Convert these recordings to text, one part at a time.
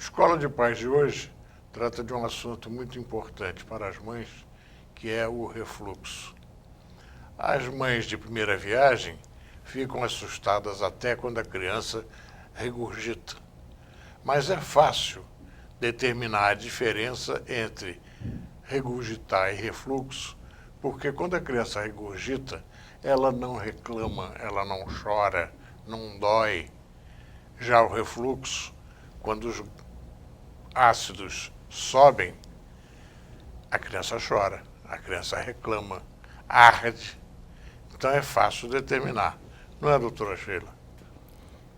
Escola de Paz de hoje trata de um assunto muito importante para as mães, que é o refluxo. As mães de primeira viagem ficam assustadas até quando a criança regurgita. Mas é fácil determinar a diferença entre regurgitar e refluxo, porque quando a criança regurgita, ela não reclama, ela não chora, não dói. Já o refluxo, quando os ácidos sobem, a criança chora, a criança reclama, arde. Então é fácil determinar. Não é, doutora Sheila?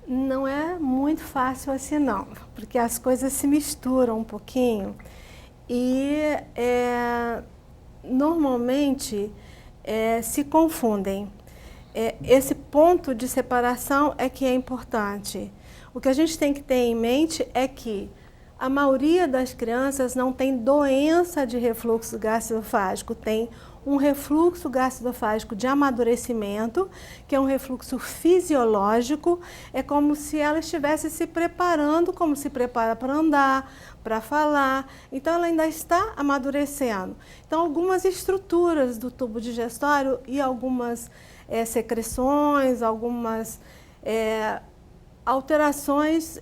Não é muito fácil assim não, porque as coisas se misturam um pouquinho e normalmente se confundem. Esse ponto de separação é que é importante. O que a gente tem que ter em mente é que a maioria das crianças não tem doença de refluxo gastroesofágico, tem um refluxo gastroesofágico de amadurecimento, que é um refluxo fisiológico, é como se ela estivesse se preparando, como se prepara para andar, para falar, então ela ainda está amadurecendo. Então algumas estruturas do tubo digestório e algumas secreções, algumas alterações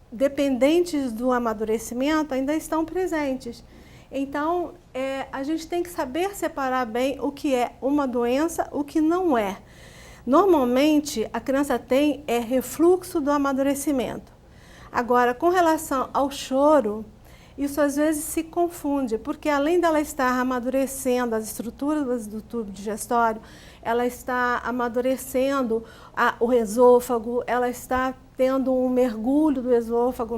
dependentes do amadurecimento ainda estão presentes. Então, a gente tem que saber separar bem o que é uma doença, o que não é. Normalmente, a criança tem refluxo do amadurecimento. Agora, com relação ao choro, isso às vezes se confunde, porque além dela estar amadurecendo as estruturas do tubo digestório, ela está amadurecendo o esôfago, ela está tendo um mergulho do esôfago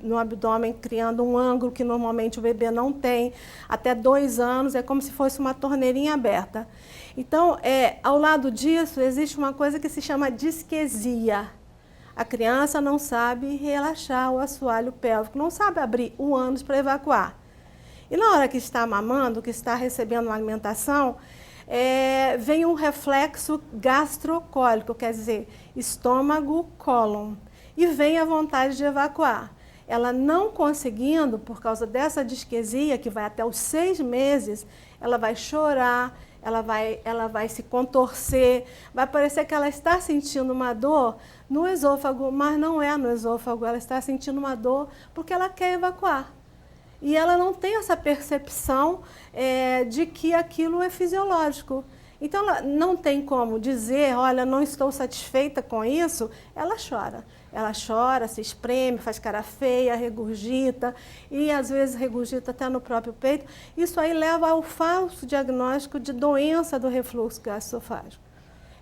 no abdômen, criando um ângulo que normalmente o bebê não tem. Até 2 anos é como se fosse uma torneirinha aberta. Então, ao lado disso, existe uma coisa que se chama disquesia. A criança não sabe relaxar o assoalho pélvico, não sabe abrir o ânus para evacuar. E na hora que está mamando, que está recebendo uma alimentação, vem um reflexo gastrocólico, quer dizer, estômago, cólon, e vem a vontade de evacuar. Ela não conseguindo, por causa dessa disquesia, que vai até os 6 meses, ela vai chorar, ela vai se contorcer, vai parecer que ela está sentindo uma dor no esôfago, mas não é no esôfago, ela está sentindo uma dor porque ela quer evacuar. E ela não tem essa percepção de que aquilo é fisiológico. Então, ela não tem como dizer, olha, não estou satisfeita com isso, ela chora. Ela chora, se espreme, faz cara feia, regurgita e às vezes regurgita até no próprio peito. Isso aí leva ao falso diagnóstico de doença do refluxo gastroesofágico.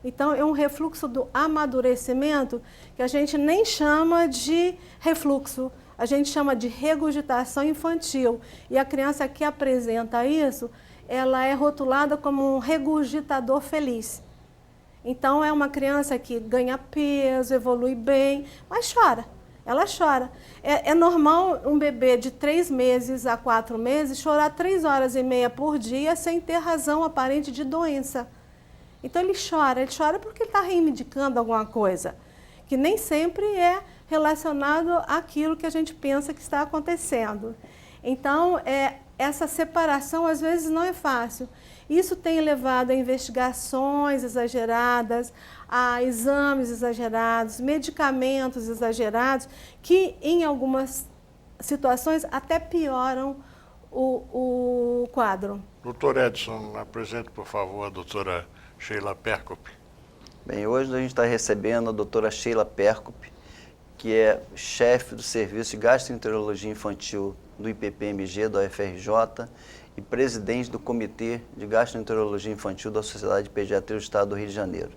Então, é um refluxo do amadurecimento que a gente nem chama de refluxo, a gente chama de regurgitação infantil. E a criança que apresenta isso, ela é rotulada como um regurgitador feliz. Então, é uma criança que ganha peso, evolui bem, mas chora. Ela chora. É normal um bebê de 3 meses a 4 meses chorar 3 horas e meia por dia sem ter razão aparente de doença. Então, ele chora porque ele está reivindicando alguma coisa, que nem sempre é relacionado àquilo que a gente pensa que está acontecendo. Então, essa separação às vezes não é fácil. Isso tem levado a investigações exageradas, a exames exagerados, medicamentos exagerados, que em algumas situações até pioram o quadro. Doutor Edson, apresente, por favor, a doutora Sheila Percop. Bem, hoje a gente está recebendo a doutora Sheila Percop, que é chefe do Serviço de Gastroenterologia Infantil do IPPMG, da UFRJ, e presidente do Comitê de Gastroenterologia Infantil da Sociedade de Pediatria do Estado do Rio de Janeiro.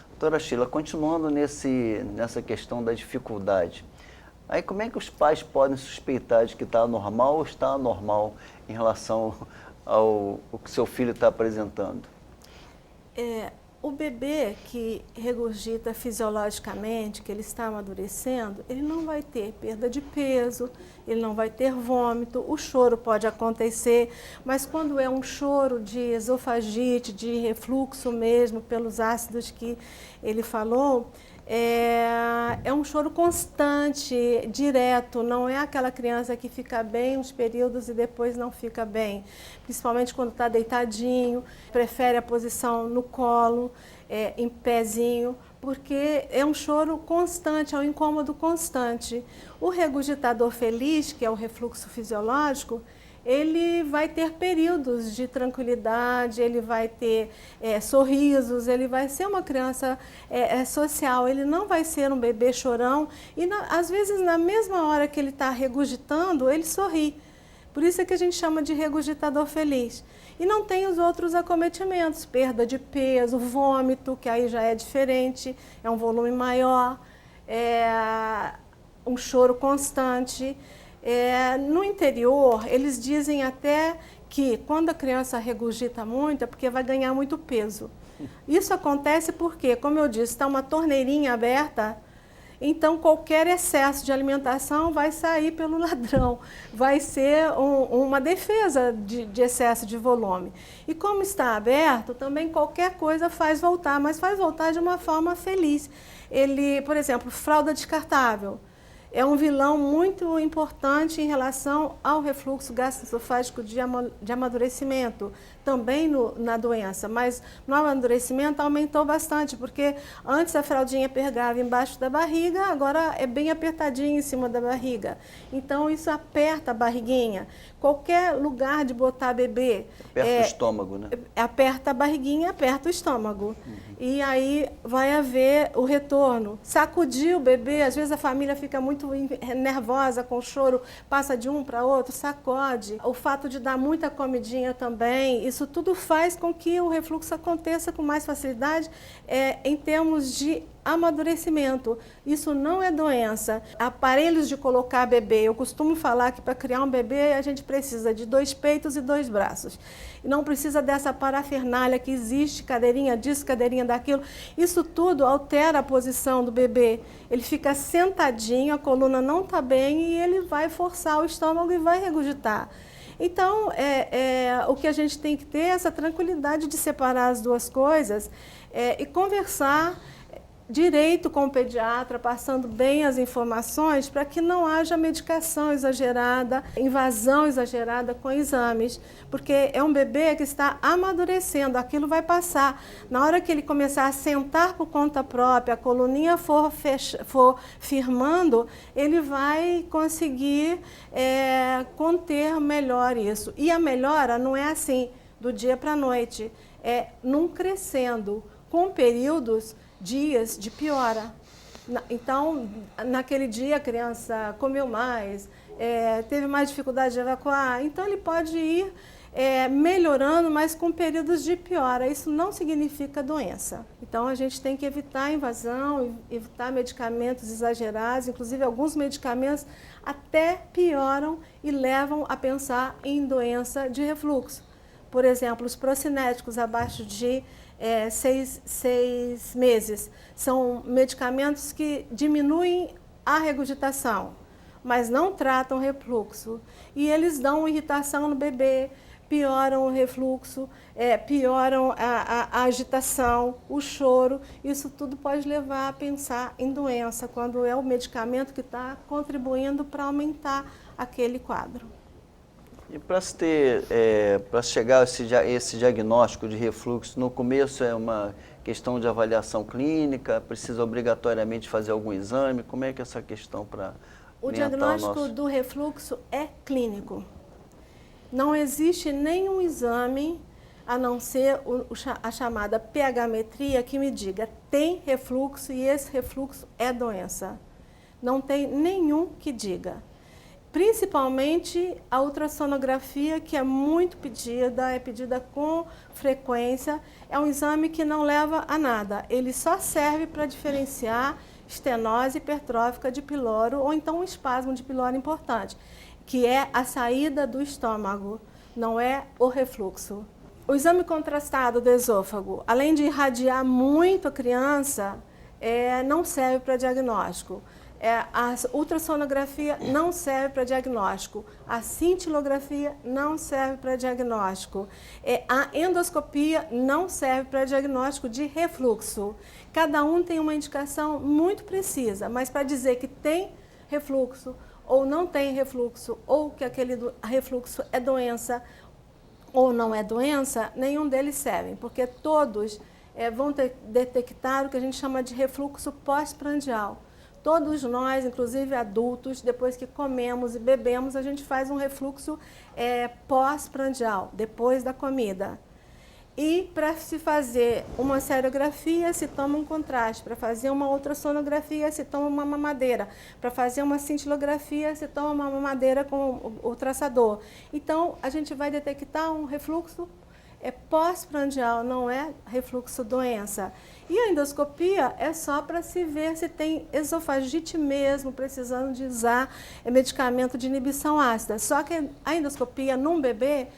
Doutora Sheila, continuando nessa questão da dificuldade, aí como é que os pais podem suspeitar de que está anormal ou está anormal em relação ao que seu filho está apresentando? O bebê que regurgita fisiologicamente, que ele está amadurecendo, ele não vai ter perda de peso, ele não vai ter vômito, o choro pode acontecer, mas quando é um choro de esofagite, de refluxo mesmo, pelos ácidos que ele falou, é um choro constante, direto, não é aquela criança que fica bem uns períodos e depois não fica bem, principalmente quando está deitadinho, prefere a posição no colo, em pezinho, porque é um choro constante, é um incômodo constante. O regurgitador feliz, que é o refluxo fisiológico, ele vai ter períodos de tranquilidade, ele vai ter sorrisos, ele vai ser uma criança social, ele não vai ser um bebê chorão e às vezes na mesma hora que ele está regurgitando, ele sorri. Por isso é que a gente chama de regurgitador feliz. E não tem os outros acometimentos, perda de peso, vômito, que aí já é diferente, é um volume maior, um choro constante. No interior, eles dizem até que quando a criança regurgita muito é porque vai ganhar muito peso. Isso acontece porque, como eu disse, está uma torneirinha aberta, então qualquer excesso de alimentação vai sair pelo ladrão, vai ser uma defesa de excesso de volume. E como está aberto, também qualquer coisa faz voltar, mas faz voltar de uma forma feliz. Ele, por exemplo, fralda descartável. É um vilão muito importante em relação ao refluxo gastroesofágico de amadurecimento, também na doença, mas no amadurecimento aumentou bastante, porque antes a fraldinha pegava embaixo da barriga, agora é bem apertadinha em cima da barriga. Então isso aperta a barriguinha. Qualquer lugar de botar bebê... Aperta o estômago, né? Aperta a barriguinha, aperta o estômago. E aí vai haver o retorno. Sacudir o bebê, às vezes a família fica muito nervosa com o choro, passa de um para outro, sacode. O fato de dar muita comidinha também, isso tudo faz com que o refluxo aconteça com mais facilidade em termos de amadurecimento. Isso não é doença. Aparelhos de colocar bebê. Eu costumo falar que para criar um bebê a gente precisa de 2 peitos e 2 braços. E não precisa dessa parafernália que existe, cadeirinha disso, cadeirinha daquilo. Isso tudo altera a posição do bebê. Ele fica sentadinho, a coluna não está bem e ele vai forçar o estômago e vai regurgitar. Então, o que a gente tem que ter é essa tranquilidade de separar as duas coisas e conversar direito com o pediatra, passando bem as informações para que não haja medicação exagerada, invasão exagerada com exames, porque é um bebê que está amadurecendo, aquilo vai passar. Na hora que ele começar a sentar por conta própria, a coluninha for firmando, ele vai conseguir conter melhor isso. E a melhora não é assim, do dia para a noite, é num crescendo, com períodos dias de piora. Então, naquele dia a criança comeu mais, teve mais dificuldade de evacuar, então ele pode ir melhorando, mas com períodos de piora. Isso não significa doença. Então, a gente tem que evitar a invasão, evitar medicamentos exagerados, inclusive alguns medicamentos até pioram e levam a pensar em doença de refluxo. Por exemplo, os procinéticos abaixo de 6 meses. São medicamentos que diminuem a regurgitação, mas não tratam o refluxo. E eles dão irritação no bebê, pioram o refluxo, pioram a agitação, o choro. Isso tudo pode levar a pensar em doença, quando é o medicamento que está contribuindo para aumentar aquele quadro. E para chegar a esse diagnóstico de refluxo, no começo é uma questão de avaliação clínica, precisa obrigatoriamente fazer algum exame? Como é que é essa questão para o diagnóstico do refluxo é clínico. Não existe nenhum exame, a não ser a chamada pH-metria, que me diga tem refluxo e esse refluxo é doença. Não tem nenhum que diga. Principalmente a ultrassonografia, que é muito pedida, é pedida com frequência, é um exame que não leva a nada. Ele só serve para diferenciar estenose hipertrófica de piloro ou então um espasmo de piloro importante, que é a saída do estômago, não é o refluxo. O exame contrastado do esôfago, além de irradiar muito a criança, não serve para diagnóstico. A ultrassonografia não serve para diagnóstico, a cintilografia não serve para diagnóstico, a endoscopia não serve para diagnóstico de refluxo. Cada um tem uma indicação muito precisa, mas para dizer que tem refluxo ou não tem refluxo, ou que aquele refluxo é doença ou não é doença, nenhum deles serve, porque todos vão detectar o que a gente chama de refluxo pós-prandial. Todos nós, inclusive adultos, depois que comemos e bebemos, a gente faz um refluxo pós-prandial, depois da comida. E para se fazer uma serografia, se toma um contraste. Para fazer uma ultrassonografia, se toma uma mamadeira. Para fazer uma cintilografia, se toma uma mamadeira com o traçador. Então, a gente vai detectar um refluxo pós-prandial, não é refluxo doença. E a endoscopia é só para se ver se tem esofagite mesmo, precisando de usar medicamento de inibição ácida. Só que a endoscopia num bebê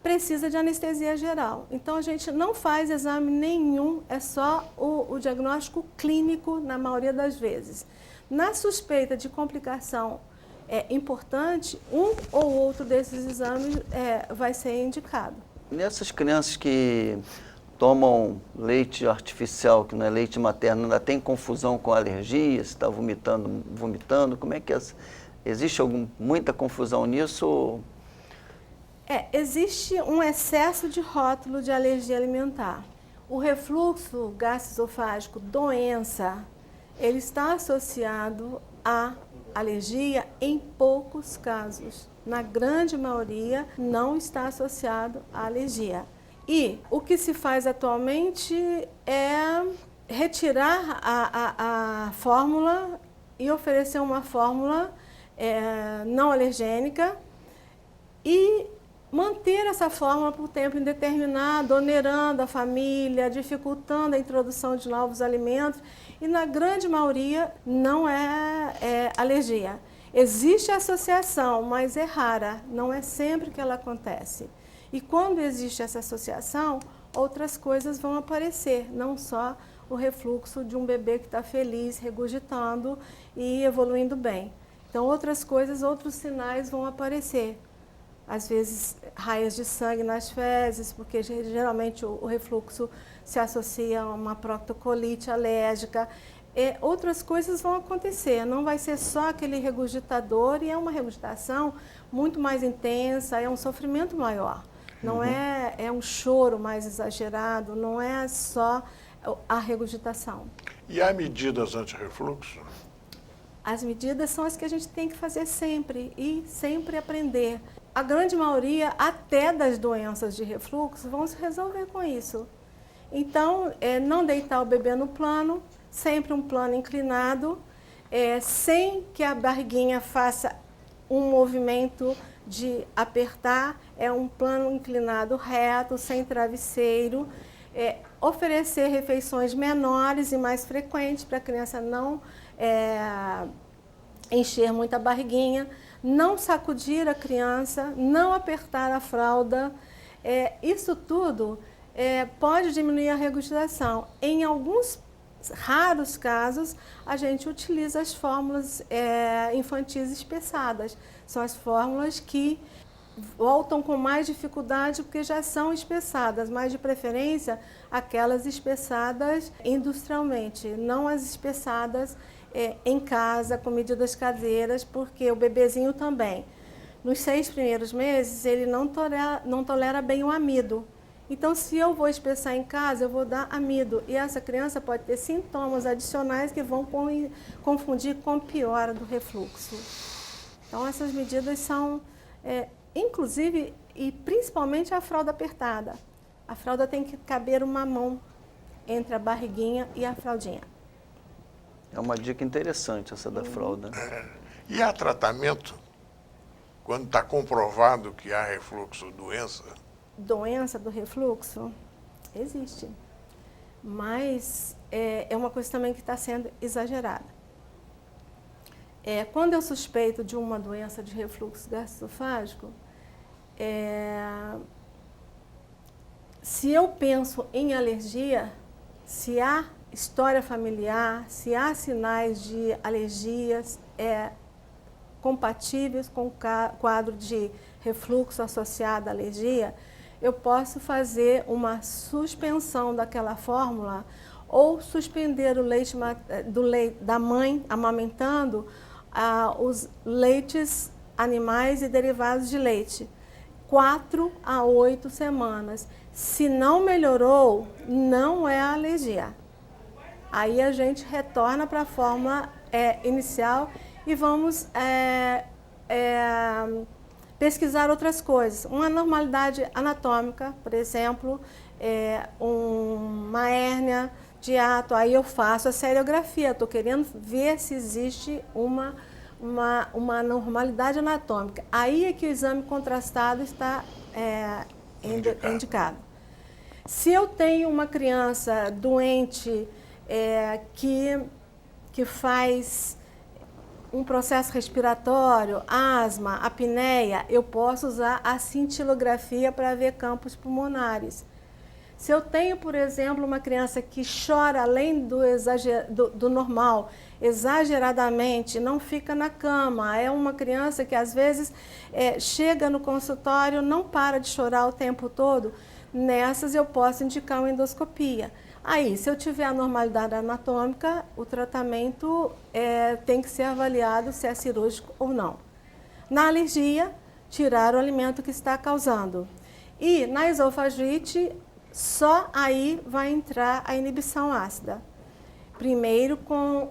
precisa de anestesia geral. Então, a gente não faz exame nenhum, é só o diagnóstico clínico na maioria das vezes. Na suspeita de complicação importante, um ou outro desses exames vai ser indicado. Nessas crianças que tomam leite artificial, que não é leite materno, ainda tem confusão com alergia, se está vomitando, como é que é? Existe muita confusão nisso? Existe um excesso de rótulo de alergia alimentar. O refluxo gastroesofágico, doença, ele está associado à alergia em poucos casos. Na grande maioria, não está associado à alergia. E o que se faz atualmente é retirar a fórmula e oferecer uma fórmula não alergênica e manter essa fórmula por tempo indeterminado, onerando a família, dificultando a introdução de novos alimentos. E na grande maioria não é alergia. Existe associação, mas é rara, não é sempre que ela acontece. E quando existe essa associação, outras coisas vão aparecer, não só o refluxo de um bebê que está feliz, regurgitando e evoluindo bem. Então, outras coisas, outros sinais vão aparecer. Às vezes, raias de sangue nas fezes, porque geralmente o refluxo se associa a uma proctocolite alérgica. Outras coisas vão acontecer, não vai ser só aquele regurgitador, e é uma regurgitação muito mais intensa, é um sofrimento maior. Não é um choro mais exagerado, não é só a regurgitação. E há medidas anti-refluxo? As medidas são as que a gente tem que fazer sempre e sempre aprender. A grande maioria, até das doenças de refluxo, vão se resolver com isso. Então, não deitar o bebê no plano, sempre um plano inclinado, sem que a barriguinha faça um movimento de apertar, é um plano inclinado reto, sem travesseiro, oferecer refeições menores e mais frequentes para a criança não encher muito a barriguinha, não sacudir a criança, não apertar a fralda. Isso tudo pode diminuir a regurgitação. Em alguns raros casos, a gente utiliza as fórmulas infantis espessadas. São as fórmulas que voltam com mais dificuldade porque já são espessadas, mas de preferência aquelas espessadas industrialmente, não as espessadas em casa, com medidas caseiras, porque o bebezinho também, nos 6 primeiros meses, ele não tolera bem o amido. Então, se eu vou espessar em casa, eu vou dar amido. E essa criança pode ter sintomas adicionais que vão confundir com piora do refluxo. Então, essas medidas são, inclusive, e principalmente a fralda apertada. A fralda tem que caber uma mão entre a barriguinha e a fraldinha. É uma dica interessante essa da fralda. E há tratamento quando está comprovado que há refluxo, doença? Doença do refluxo? Existe. Mas é uma coisa também que está sendo exagerada. Quando eu suspeito de uma doença de refluxo gastroesofágico, se eu penso em alergia, se há história familiar, se há sinais de alergias compatíveis com o quadro de refluxo associado à alergia, eu posso fazer uma suspensão daquela fórmula ou suspender o leite da mãe amamentando os leites animais e derivados de leite. 4 a 8 semanas. Se não melhorou, não é alergia. Aí a gente retorna para a fórmula inicial e vamos pesquisar outras coisas. Uma anormalidade anatômica, por exemplo, uma hérnia de hiato, aí eu faço a seriografia, estou querendo ver se existe uma anormalidade anatômica. Aí é que o exame contrastado está indicado. Se eu tenho uma criança doente que faz um processo respiratório, asma, apneia, eu posso usar a cintilografia para ver campos pulmonares. Se eu tenho, por exemplo, uma criança que chora além do normal, exageradamente, não fica na cama, é uma criança que às vezes chega no consultório, não para de chorar o tempo todo, nessas eu posso indicar uma endoscopia. Aí, se eu tiver anormalidade anatômica, o tratamento tem que ser avaliado se é cirúrgico ou não. Na alergia, tirar o alimento que está causando. E na esofagite, só aí vai entrar a inibição ácida. Primeiro com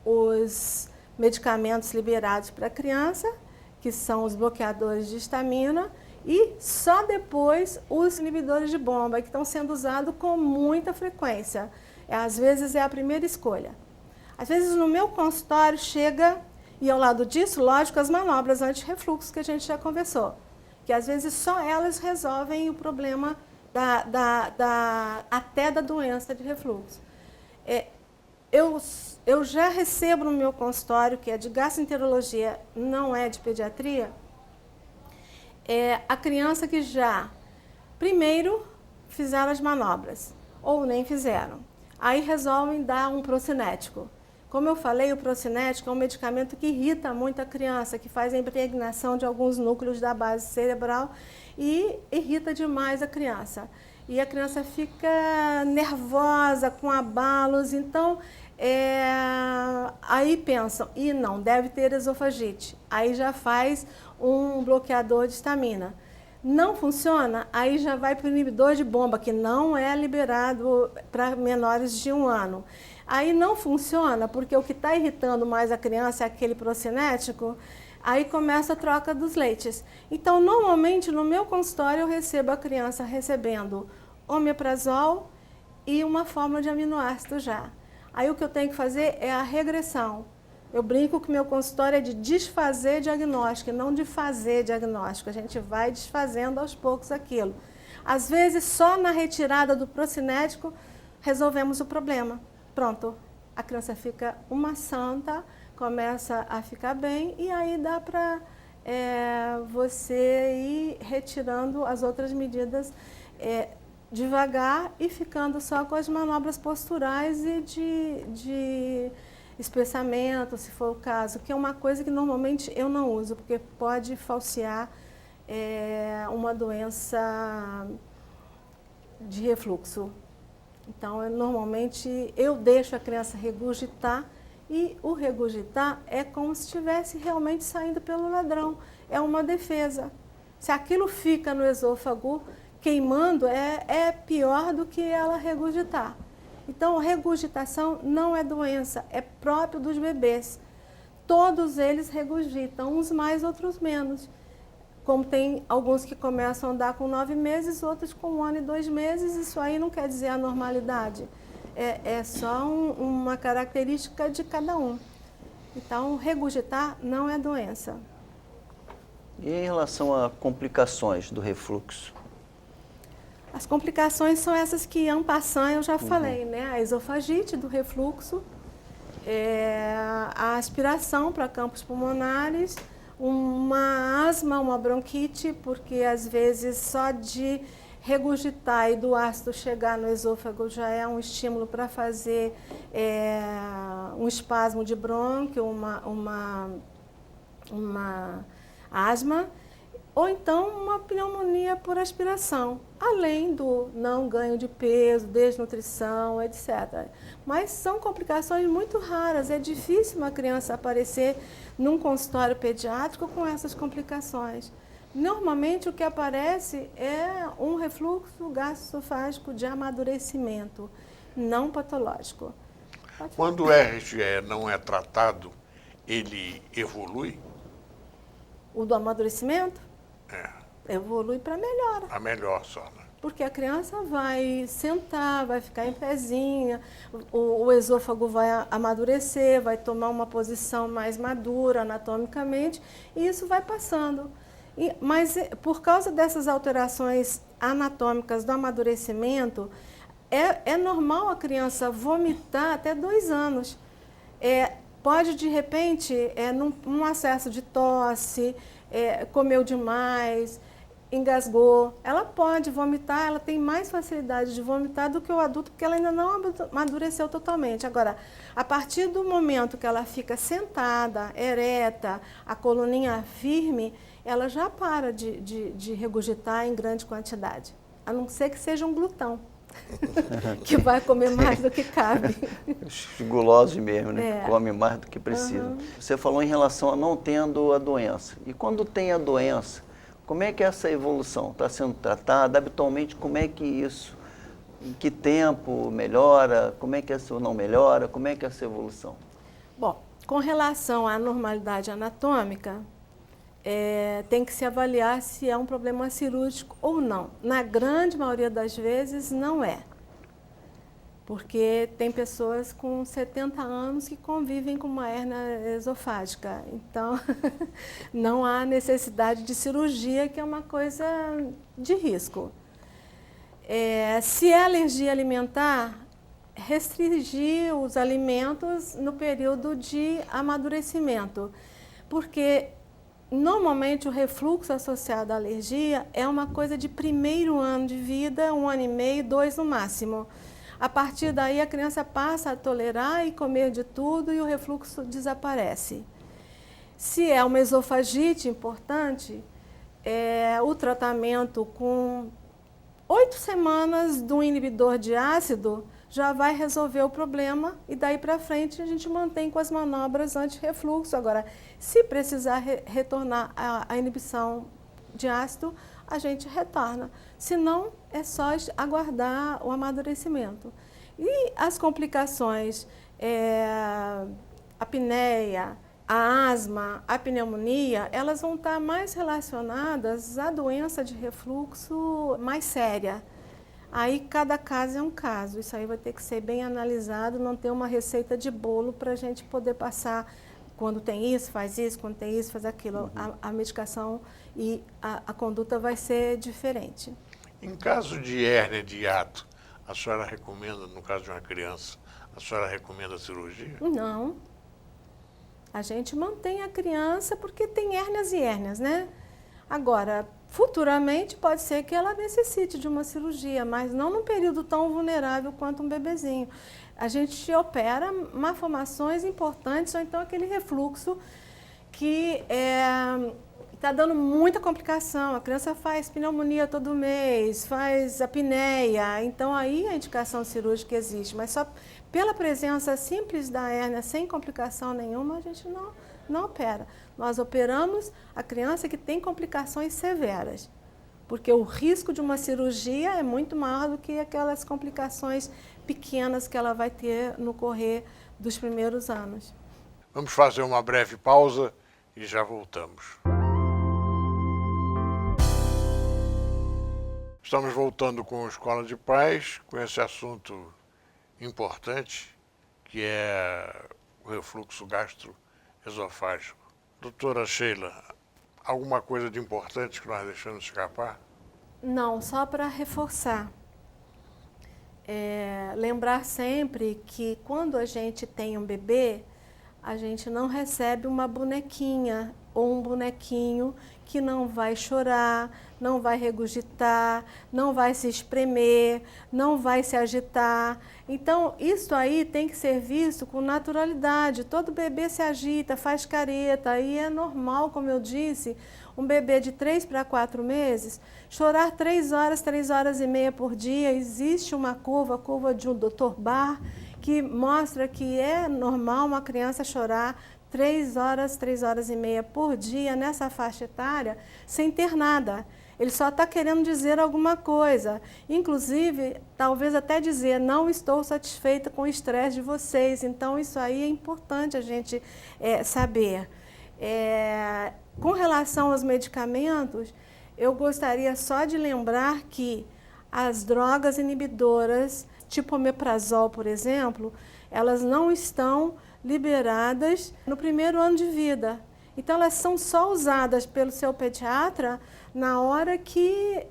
os medicamentos liberados para a criança, que são os bloqueadores de histamina, e só depois os inibidores de bomba, que estão sendo usados com muita frequência. Às vezes é a primeira escolha. Às vezes no meu consultório chega, e ao lado disso, lógico, as manobras anti-refluxo que a gente já conversou, que às vezes só elas resolvem o problema até da doença de refluxo. Eu já recebo no meu consultório, que é de gastroenterologia, não é de pediatria, a criança que já, primeiro, fizeram as manobras, ou nem fizeram. Aí resolvem dar um procinético. Como eu falei, o procinético é um medicamento que irrita muito a criança, que faz a impregnação de alguns núcleos da base cerebral e irrita demais a criança. E a criança fica nervosa, com abalos, então aí pensam, não, deve ter esofagite. Aí já faz um bloqueador de histamina. Não funciona, aí já vai para o inibidor de bomba, que não é liberado para menores de 1 ano. Aí não funciona, porque o que está irritando mais a criança é aquele procinético, aí começa a troca dos leites. Então, normalmente, no meu consultório, eu recebo a criança recebendo omeprazol e uma fórmula de aminoácido já. Aí o que eu tenho que fazer é a regressão. Eu brinco que meu consultório é de desfazer diagnóstico, não de fazer diagnóstico. A gente vai desfazendo aos poucos aquilo. Às vezes, só na retirada do procinético, resolvemos o problema. Pronto, a criança fica uma santa, começa a ficar bem e aí dá para você ir retirando as outras medidas devagar e ficando só com as manobras posturais e de espessamento, se for o caso, que é uma coisa que normalmente eu não uso, porque pode falsear uma doença de refluxo. Então, normalmente, eu deixo a criança regurgitar e o regurgitar é como se estivesse realmente saindo pelo ladrão. É uma defesa. Se aquilo fica no esôfago queimando, é pior do que ela regurgitar. Então, regurgitação não é doença, é próprio dos bebês. Todos eles regurgitam, uns mais, outros menos. Como tem alguns que começam a andar com 9 meses, outros com 1 ano e 2 meses, isso aí não quer dizer anormalidade. É só uma característica de cada um. Então, regurgitar não é doença. E em relação a complicações do refluxo? As complicações são essas que, en passant, eu já falei, né? A esofagite do refluxo, a aspiração para campos pulmonares, uma asma, uma bronquite, porque às vezes só de regurgitar e do ácido chegar no esôfago já é um estímulo para fazer um espasmo de brônquio, uma asma, ou então uma pneumonia por aspiração, além do não ganho de peso, desnutrição, etc. Mas são complicações muito raras, é difícil uma criança aparecer num consultório pediátrico com essas complicações. Normalmente o que aparece é um refluxo gastroesofágico de amadurecimento, não patológico. Quando o RGE não é tratado, ele evolui? O do amadurecimento? É, Evolui para melhora. a melhor só, né? Porque a criança vai sentar, vai ficar em pezinha, o esôfago vai amadurecer, vai tomar uma posição mais madura anatomicamente, e isso vai passando. Mas por causa dessas alterações anatômicas do amadurecimento, é normal a criança vomitar até 2 anos. Pode, de repente, num acesso de tosse, comeu demais, engasgou, ela pode vomitar, ela tem mais facilidade de vomitar do que o adulto, porque ela ainda não amadureceu totalmente. Agora, a partir do momento que ela fica sentada, ereta, a coluninha firme, ela já para de regurgitar em grande quantidade, a não ser que seja um glutão, que vai comer mais do que cabe. Os gulosos mesmo, né? Que come mais do que precisa. Uhum. Você falou em relação a não tendo a doença. E quando tem a doença, como é que é essa evolução? Está sendo tratada? Habitualmente, como é que isso, em que tempo melhora? Como é que essa não melhora? Como é que é essa evolução? Bom, com relação à normalidade anatômica, tem que se avaliar se é um problema cirúrgico ou não. Na grande maioria das vezes, não é. Porque tem pessoas com 70 anos que convivem com uma hérnia esofágica. Então, não há necessidade de cirurgia, que é uma coisa de risco. Se é alergia alimentar, restringir os alimentos no período de amadurecimento. Porque normalmente o refluxo associado à alergia é uma coisa de primeiro ano de vida, 1 ano e meio, 2 no máximo. A partir daí a criança passa a tolerar e comer de tudo e o refluxo desaparece. Se é uma esofagite importante, o tratamento com 8 semanas do inibidor de ácido já vai resolver o problema e daí para frente a gente mantém com as manobras anti-refluxo. Agora, se precisar retornar à inibição de ácido, a gente retorna. Se não, é só aguardar o amadurecimento. E as complicações, a apneia, a asma, a pneumonia, elas vão estar mais relacionadas à doença de refluxo mais séria. Aí cada caso é um caso, isso aí vai ter que ser bem analisado, não ter uma receita de bolo para a gente poder passar, quando tem isso, faz isso, quando tem isso, faz aquilo. A medicação e a conduta vai ser diferente. Em caso de hérnia de hiato, a senhora recomenda, no caso de uma criança, a senhora recomenda a cirurgia? Não. A gente mantém a criança porque tem hérnias e hérnias, né? Agora, futuramente pode ser que ela necessite de uma cirurgia, mas não num período tão vulnerável quanto um bebezinho. A gente opera malformações importantes ou então aquele refluxo que está dando muita complicação. A criança faz pneumonia todo mês, faz apneia, então aí a indicação cirúrgica existe, mas só pela presença simples da hérnia, sem complicação nenhuma, a gente não opera. Nós operamos a criança que tem complicações severas, porque o risco de uma cirurgia é muito maior do que aquelas complicações pequenas que ela vai ter no correr dos primeiros anos. Vamos fazer uma breve pausa e já voltamos. Estamos voltando com a Escola de Pais, com esse assunto importante, que é o refluxo gastroesofágico. Doutora Sheila, alguma coisa de importante que nós deixamos escapar? Não, só para reforçar. Lembrar sempre que quando a gente tem um bebê, a gente não recebe uma bonequinha ou um bonequinho que não vai chorar, não vai regurgitar, não vai se espremer, não vai se agitar. Então, isso aí tem que ser visto com naturalidade. Todo bebê se agita, faz careta, e é normal, como eu disse, um bebê de 3 para 4 meses chorar 3 horas e meia por dia. Existe uma curva, a curva de um Dr. Barr, que mostra que é normal uma criança chorar 3 horas e meia por dia nessa faixa etária sem ter nada. Ele só está querendo dizer alguma coisa. Inclusive, talvez até dizer, não estou satisfeita com o estresse de vocês. Então, isso aí é importante a gente saber. Com relação aos medicamentos, eu gostaria só de lembrar que as drogas inibidoras, tipo omeprazol, por exemplo, elas não estão liberadas no primeiro ano de vida. Então, elas são só usadas pelo seu pediatra na hora que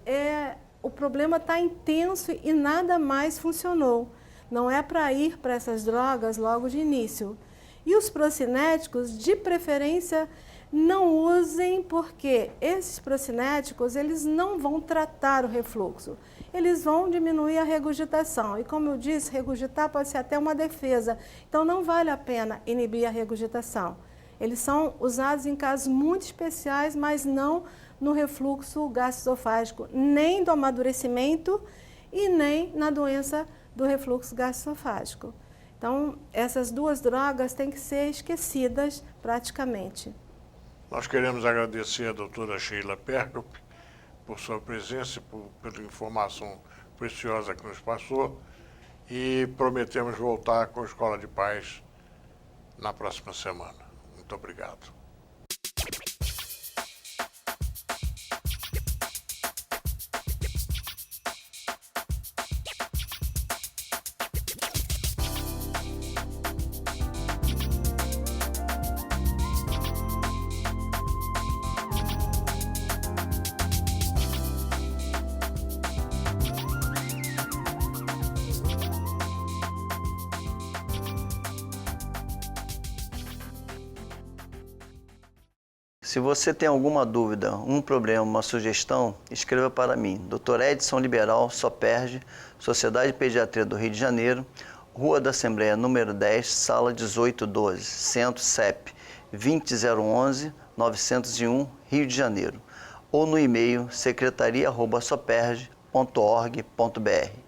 o problema está intenso e nada mais funcionou. Não é para ir para essas drogas logo de início. E os procinéticos, de preferência, não usem, porque esses procinéticos eles não vão tratar o refluxo. Eles vão diminuir a regurgitação. E como eu disse, regurgitar pode ser até uma defesa. Então, não vale a pena inibir a regurgitação. Eles são usados em casos muito especiais, mas não no refluxo gastroesofágico, nem do amadurecimento e nem na doença do refluxo gastroesofágico. Então, essas duas drogas têm que ser esquecidas praticamente. Nós queremos agradecer a doutora Sheila Perkop por sua presença, pela informação preciosa que nos passou, e prometemos voltar com a Escola de Pais na próxima semana. Muito obrigado. Se você tem alguma dúvida, um problema, uma sugestão, escreva para mim, Dr. Edson Liberal, Soperge, Sociedade de Pediatria do Rio de Janeiro, Rua da Assembleia, número 10, sala 1812, Centro CEP 20011-901, Rio de Janeiro, ou no e-mail secretaria@soperge.org.br.